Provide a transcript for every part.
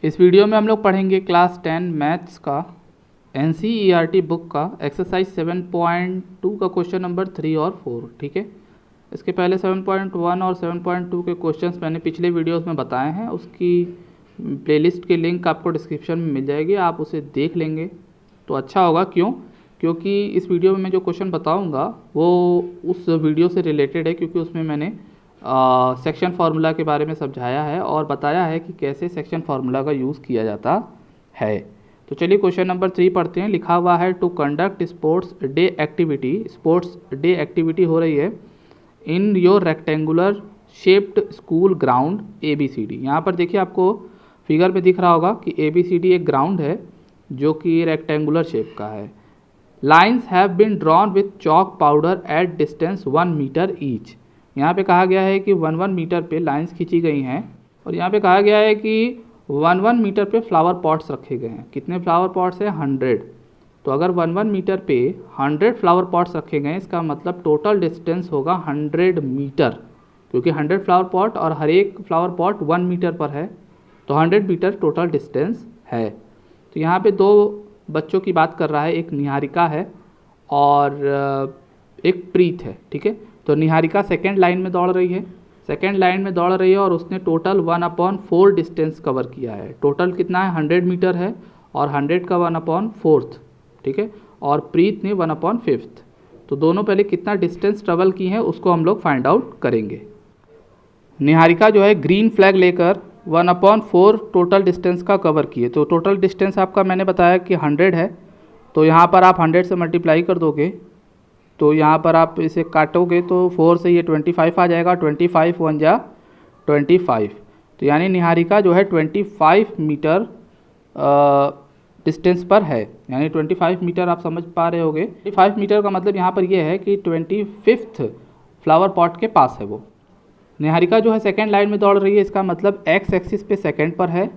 इस वीडियो में हम लोग पढ़ेंगे क्लास 10 मैथ्स का NCERT बुक का एक्सरसाइज 7.2 का क्वेश्चन नंबर 3 और 4। ठीक है, इसके पहले 7.1 और 7.2 के क्वेश्चंस मैंने पिछले वीडियोस में बताए हैं। उसकी प्लेलिस्ट की लिंक आपको डिस्क्रिप्शन में मिल जाएगी, आप उसे देख लेंगे तो अच्छा होगा। क्योंकि इस वीडियो में मैं जो क्वेश्चन बताऊंगा वो उस वीडियो से रिलेटेड है, क्योंकि उसमें मैंने सेक्शन फार्मूला के बारे में समझाया है और बताया है कि कैसे सेक्शन फार्मूला का यूज़ किया जाता है। तो चलिए क्वेश्चन नंबर 3 पढ़ते हैं। लिखा हुआ है to conduct sports day activity. Sports day activity हो रही है in your rectangular shaped school ground ABCD। यहाँ पर देखिए, आपको फिगर में दिख रहा होगा कि ABCD एक ग्राउंड है जो कि रेक्टेंगुलर शेप का है। Lines have been drawn with chalk powder at distance 1 metre each. यहाँ पे कहा गया है कि 1 मीटर पे लाइंस खींची गई हैं और यहाँ पे कहा गया है कि 1 मीटर पे फ्लावर पॉट्स रखे गए हैं। कितने फ्लावर पॉट्स हैं? 100। तो अगर 1 मीटर पे 100 फ्लावर पॉट्स रखे गए, इसका मतलब टोटल डिस्टेंस होगा 100 मीटर, क्योंकि 100 फ्लावर पॉट और हर एक फ्लावर पॉट 1 मीटर पर है, तो 100 मीटर टोटल डिस्टेंस है। तो यहाँ पे दो बच्चों की बात कर रहा है, एक निहारिका है और एक प्रीत है। ठीक है, तो निहारिका सेकेंड लाइन में दौड़ रही है, और उसने टोटल 1/4 डिस्टेंस कवर किया है। टोटल कितना है? 100 मीटर है और 100 का 1/4। ठीक है, और प्रीत ने 1/5। तो दोनों पहले कितना डिस्टेंस ट्रेवल की है उसको हम लोग फाइंड आउट करेंगे। निहारिका जो है ग्रीन फ्लैग लेकर 1/4 टोटल डिस्टेंस का कवर किए। तो टोटल डिस्टेंस आपका मैंने बताया कि 100 है, तो यहाँ पर आप 100 से मल्टीप्लाई कर दोगे, तो यहाँ पर आप इसे काटोगे तो 4 से ये 25 आ जाएगा। 25 1 जा 25, तो यानी निहारिका जो है 25 मीटर डिस्टेंस पर है। यानी 25 मीटर आप समझ पा रहे होगे। 25 मीटर का मतलब यहाँ पर ये है कि 25th फ्लावर पॉट के पास है वो। निहारिका जो है सेकेंड लाइन में दौड़ रही है, इसका मतलब एक्स एक्सिस पे सेकेंड पर है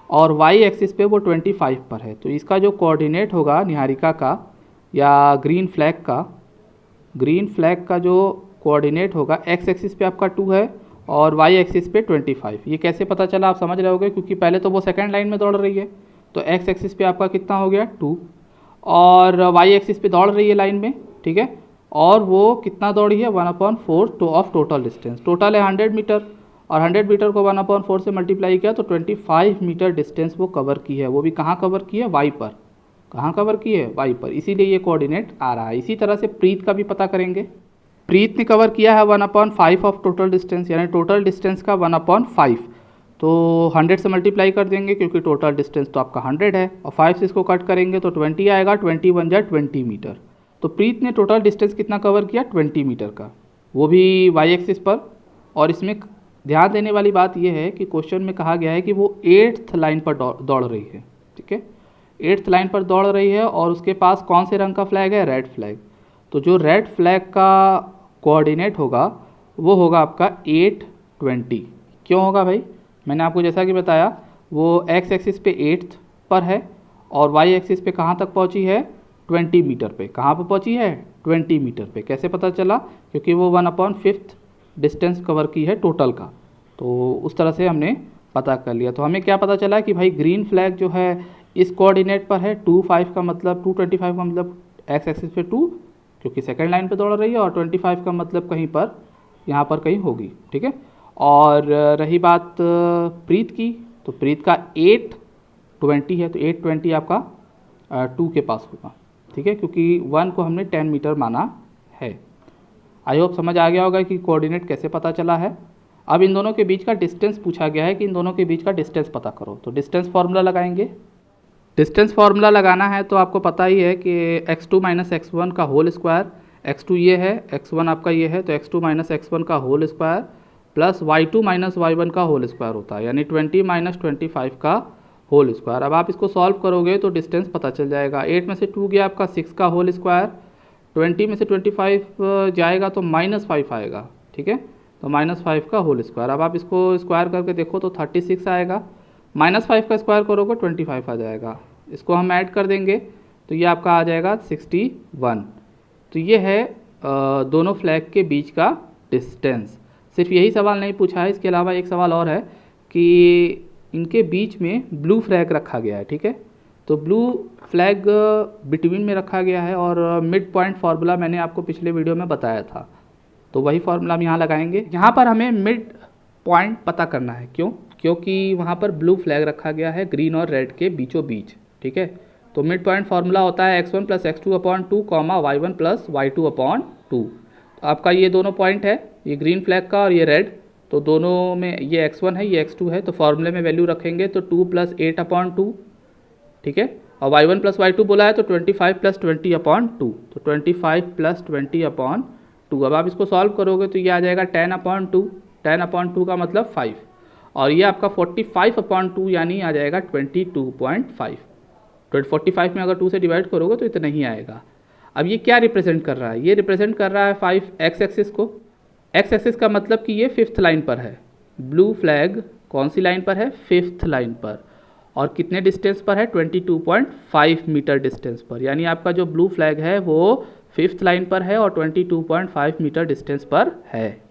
और वाई एक्सिस पे वो 25 पर है। तो इसका जो कोऑर्डिनेट होगा निहारिका का या ग्रीन फ्लैग का जो कोऑर्डिनेट होगा, एक्स एक्सिस पे आपका 2 है और वाई एक्सिस पे 25। ये कैसे पता चला आप समझ रहे होगे, क्योंकि पहले तो वो सेकेंड लाइन में दौड़ रही है, तो एक्स एक्सिस पे आपका कितना हो गया? 2, और वाई एक्सिस पे दौड़ रही है लाइन में। ठीक है, और वो कितना दौड़ी है? 1/4 ऑफ टोटल डिस्टेंस। टोटल है 100 मीटर और 100 मीटर को 1/4 से मल्टीप्लाई किया तो 25 मीटर डिस्टेंस वो कवर की है। वो भी कहाँ कवर की है? वाई पर। कहाँ कवर की है? वाई पर, इसीलिए ये कोऑर्डिनेट आ रहा है। इसी तरह से प्रीत का भी पता करेंगे। प्रीत ने कवर किया है 1/5 ऑफ टोटल डिस्टेंस, यानी टोटल डिस्टेंस का 1/5। तो 100 से मल्टीप्लाई कर देंगे क्योंकि टोटल डिस्टेंस तो आपका 100 है, और 5 से इसको कट करेंगे तो 20 आएगा। 20 1 जा 20 मीटर। तो प्रीत ने टोटल डिस्टेंस कितना कवर किया? 20 मीटर का, वो भी वाई एक्सिस पर। और इसमें ध्यान देने वाली बात यह है कि क्वेश्चन में कहा गया है कि वो 8th लाइन पर दौड़ रही है। ठीक है, 8th लाइन पर दौड़ रही है और उसके पास कौन से रंग का फ्लैग है? Red flag. तो जो रेड फ्लैग का कोऑर्डिनेट होगा वो होगा आपका 820। क्यों होगा भाई? मैंने आपको जैसा कि बताया, वो एक्स एक्सिस पे 8th पर है और वाई एक्सिस पे कहाँ तक पहुँची है? 20 मीटर पे। कहाँ पर पहुँची है? 20 मीटर पे। कैसे पता चला? क्योंकि वो 1/5 डिस्टेंस कवर की है टोटल का, तो उस तरह से हमने पता कर लिया। तो हमें क्या पता चला कि भाई ग्रीन फ्लैग जो है इस कोऑर्डिनेट पर है। 25 का मतलब 225 का मतलब एक्स एक्सिस पे 2, क्योंकि सेकेंड लाइन पे दौड़ रही है, और 25 का मतलब कहीं पर यहाँ पर कहीं होगी। ठीक है, और रही बात प्रीत की, तो प्रीत का 820 है, तो 820 आपका 2 के पास होगा। ठीक है, क्योंकि 1 को हमने 10 मीटर माना है। आई होप समझ आ गया होगा कि कोऑर्डिनेट कैसे पता चला है। अब इन दोनों के बीच का डिस्टेंस पूछा गया है कि इन दोनों के बीच का डिस्टेंस पता करो, तो डिस्टेंस फार्मूला लगाएंगे। डिस्टेंस फार्मूला लगाना है तो आपको पता ही है कि x2 - x1 का होल स्क्वायर। x2 ये है, x1 आपका ये है, तो x2 - x1 का whole square plus y2 - y1 का होल स्क्वायर होता है, यानी 20 - 25 का होल स्क्वायर। अब आप इसको सॉल्व करोगे तो डिस्टेंस पता चल जाएगा। 8 में से 2 गया आपका 6 का होल स्क्वायर, 20 में से 25 जाएगा तो -5 आएगा। ठीक है, तो -5 का होल स्क्वायर। अब आप इसको स्क्वायर करके देखो तो 36 आएगा। -5 का स्क्वायर करोगे 25 आ जाएगा। इसको हम ऐड कर देंगे तो ये आपका आ जाएगा 61। तो ये है दोनों फ्लैग के बीच का डिस्टेंस। सिर्फ यही सवाल नहीं पूछा है, इसके अलावा एक सवाल और है कि इनके बीच में ब्लू फ्लैग रखा गया है, ठीक है। तो ब्लू फ्लैग बिटवीन में रखा गया है और मिड पॉइंट फार्मूला मैंने आपको पिछले वीडियो में बताया था, तो वही फार्मूला हम यहाँ लगाएंगे। यहाँ पर हमें मिड पॉइंट पता करना है, क्यों? क्योंकि वहाँ पर ब्लू फ्लैग रखा गया है ग्रीन और रेड के बीचों बीच, ठीक है। तो मिड पॉइंट फार्मूला होता है x1 + x2/2 y1 + y2/2। तो आपका ये दोनों पॉइंट है, ये ग्रीन फ्लैग का और ये रेड, तो दोनों में ये x1 है ये x2 है, तो फार्मूले में वैल्यू रखेंगे तो 2 + 8/2, ठीक है। और y1 + y2 बोला है तो 25 + 20/2, तो 25 + 20/2। अब आप इसको सॉल्व करोगे तो ये आ जाएगा 10/2, 10/2 का मतलब 5, और ये आपका 45/2 यानी आ जाएगा 22.5। 45 में अगर 2 से डिवाइड करोगे तो इतना ही आएगा। अब ये क्या रिप्रेजेंट कर रहा है? ये रिप्रेजेंट कर रहा है 5 x एक्सिस को। x एक्सिस का मतलब कि ये 5th लाइन पर है। ब्लू फ्लैग कौन सी लाइन पर है? 5th लाइन पर। और कितने डिस्टेंस पर है? 22.5 मीटर डिस्टेंस पर, यानी आपका जो ब्लू फ्लैग है वो 5th लाइन पर है और 22.5 मीटर डिस्टेंस पर है।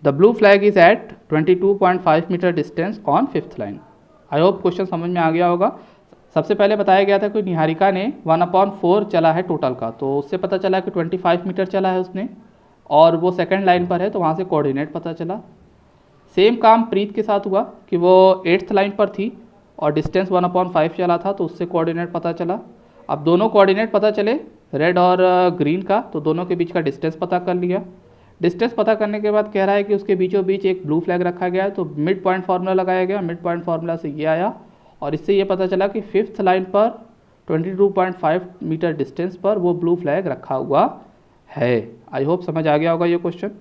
The blue flag is at 22.5 metre distance on 5th line. I hope question समझ में आ गया होगा। सबसे पहले बताया गया था कि निहारिका ने 1/4 चला है टोटल का, तो उससे पता चला कि 25 मीटर चला है उसने, और वो सेकंड लाइन पर है तो वहाँ से कोऑर्डिनेट पता चला। सेम काम प्रीत के साथ हुआ कि वो 8th लाइन पर थी और डिस्टेंस 1/5 चला था, तो उससे कोऑर्डिनेट पता चला। अब दोनों कोऑर्डिनेट पता चले रेड और ग्रीन का, तो दोनों के बीच का डिस्टेंस पता कर लिया। डिस्टेंस पता करने के बाद कह रहा है कि उसके बीचों बीच एक ब्लू फ्लैग रखा गया है, तो मिड पॉइंट फार्मूला लगाया गया। मिड पॉइंट फार्मूला से ये आया और इससे ये पता चला कि 5th लाइन पर 22.5 मीटर डिस्टेंस पर वो ब्लू फ्लैग रखा हुआ है। आई होप समझ आ गया होगा ये क्वेश्चन।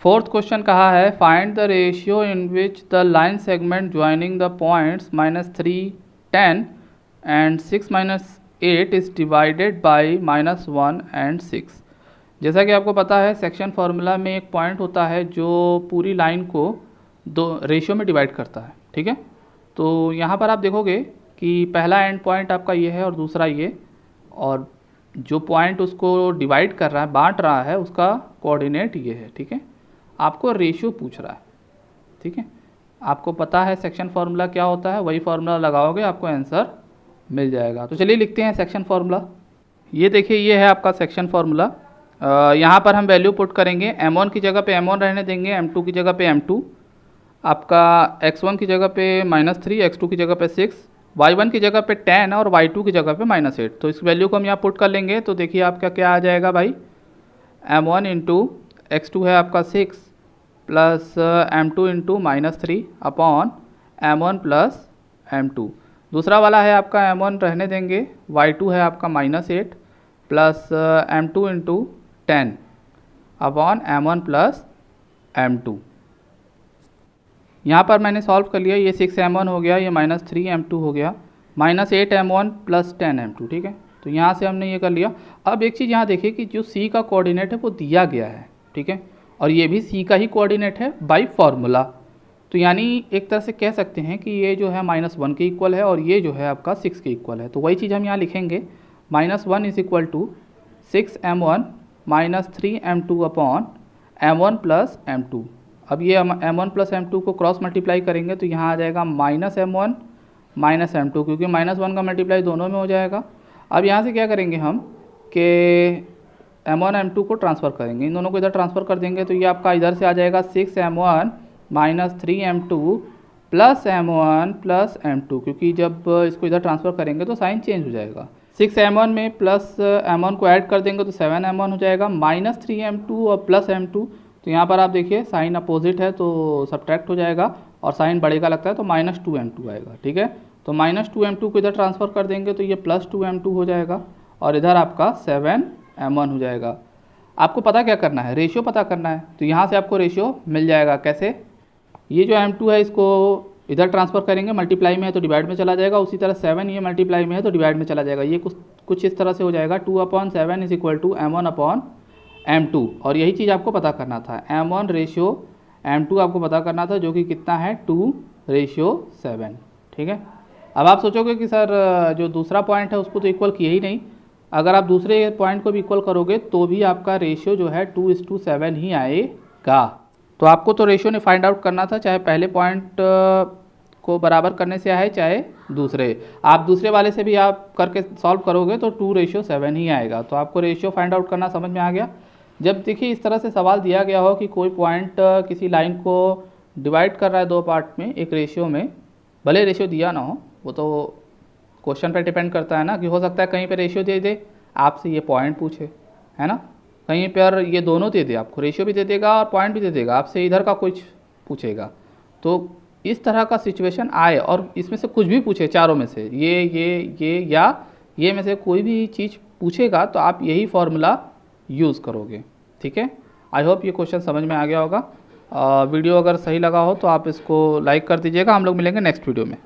4th क्वेश्चन कहा है find the ratio in which the line segment joining the points -3, 10 and 6 - 8 is divided by -1 and 6। जैसा कि आपको पता है सेक्शन फार्मूला में एक पॉइंट होता है जो पूरी लाइन को दो रेशियो में डिवाइड करता है, ठीक है। तो यहाँ पर आप देखोगे कि पहला एंड पॉइंट आपका ये है और दूसरा ये, और जो पॉइंट उसको डिवाइड कर रहा है, बांट रहा है, उसका कोऑर्डिनेट ये है, ठीक है। आपको रेशियो पूछ रहा है, ठीक है। आपको पता है सेक्शन फार्मूला क्या होता है, वही फार्मूला लगाओगे आपको आंसर मिल जाएगा। तो चलिए लिखते हैं सेक्शन फार्मूला। ये देखिए ये है आपका सेक्शन फार्मूला। यहाँ पर हम वैल्यू पुट करेंगे, m1 की जगह पे m1 रहने देंगे, m2 की जगह पे m2, आपका x1 की जगह पे -3, x2 की जगह पे 6, y1 की जगह पे 10 और y2 की जगह पे -8। तो इस वैल्यू को हम यहाँ पुट कर लेंगे तो देखिए आपका क्या आ जाएगा भाई, m1 इंटू x2 है आपका 6 plus m2 into -3 upon m1 plus m2। दूसरा वाला है आपका m1 रहने देंगे, y2 है आपका -8 plus m2 into 10 upon m1 plus m2। यहाँ पर मैंने सॉल्व कर लिया, ये 6m1 हो गया, ये -3m2 हो गया, -8m1 प्लस 10m2, ठीक है। तो यहाँ से हमने ये कर लिया। अब एक चीज़ यहाँ देखिए कि जो c का कोऑर्डिनेट है वो दिया गया है, ठीक है, और ये भी c का ही कोऑर्डिनेट है बाय फार्मूला। तो यानी एक तरह से कह सकते हैं कि ये जो है -1 के इक्वल है और ये जो है आपका 6 के इक्वल है। तो वही चीज़ हम यहाँ लिखेंगे, -1 = 6m1 -3m2 upon m1 plus m2। अब ये m1 प्लस m2 को क्रॉस मल्टीप्लाई करेंगे तो यहाँ आ जाएगा -m1 -m2, क्योंकि -1 का मल्टीप्लाई दोनों में हो जाएगा। अब यहाँ से क्या करेंगे हम कि m1 m2 को ट्रांसफ़र करेंगे, इन दोनों को इधर ट्रांसफ़र कर देंगे तो ये आपका इधर से आ जाएगा 6m1 -3m2 plus m1 plus m2, क्योंकि जब इसको इधर ट्रांसफ़र करेंगे तो साइन चेंज हो जाएगा। 6m1 में प्लस m1 को ऐड कर देंगे तो 7m1 हो जाएगा, -3m2 और प्लस m2। तो यहाँ पर आप देखिए साइन अपोजिट है तो सब्ट्रैक्ट हो जाएगा और साइन बढ़ेगा लगता है तो -2m2 आएगा, ठीक है। तो -2m2 को इधर ट्रांसफ़र कर देंगे तो ये +2m2 हो जाएगा और इधर आपका 7m1 हो जाएगा। आपको पता क्या करना है, रेशियो पता करना है। तो यहाँ से आपको रेशियो मिल जाएगा। कैसे? ये जो m2 है इसको इधर ट्रांसफ़र करेंगे, मल्टीप्लाई में है तो डिवाइड में चला जाएगा, उसी तरह 7 ये मल्टीप्लाई में है तो डिवाइड में चला जाएगा। ये कुछ इस तरह से हो जाएगा, 2/7 इज इक्वल टू m1/m2। और यही चीज़ आपको पता करना था, m1 रेशियो m2 आपको पता करना था, जो कि कितना है 2:7, ठीक है। अब आप सोचोगे कि सर जो दूसरा पॉइंट है उसको तो इक्वल किया ही नहीं। अगर आप दूसरे पॉइंट को भी इक्वल करोगे तो भी आपका रेशियो जो है 2:7 ही आएगा। तो आपको तो रेशियो ने फाइंड आउट करना था, चाहे पहले पॉइंट को बराबर करने से आए चाहे दूसरे, आप दूसरे वाले से भी आप करके सॉल्व करोगे तो 2:7 ही आएगा। तो आपको रेशियो फाइंड आउट करना समझ में आ गया। जब देखिए इस तरह से सवाल दिया गया हो कि कोई पॉइंट किसी लाइन को डिवाइड कर रहा है दो पार्ट में एक रेशियो में, भले रेशियो दिया ना हो, वो तो क्वेश्चन पे डिपेंड करता है ना, कि हो सकता है कहीं पे रेशियो दे दे आपसे ये पॉइंट पूछे, है ना, कहीं पर ये दोनों दे दे, आपको रेशियो भी दे देगा और पॉइंट भी दे देगा, आपसे इधर का कुछ पूछेगा। तो इस तरह का सिचुएशन आए और इसमें से कुछ भी पूछे चारों में से, ये या ये में से कोई भी चीज़ पूछेगा तो आप यही फॉर्मूला यूज़ करोगे। ठीक है, आई होप ये क्वेश्चन समझ में आ गया होगा। वीडियो अगर सही लगा हो तो आप इसको लाइक कर दीजिएगा। हम लोग मिलेंगे नेक्स्ट वीडियो में।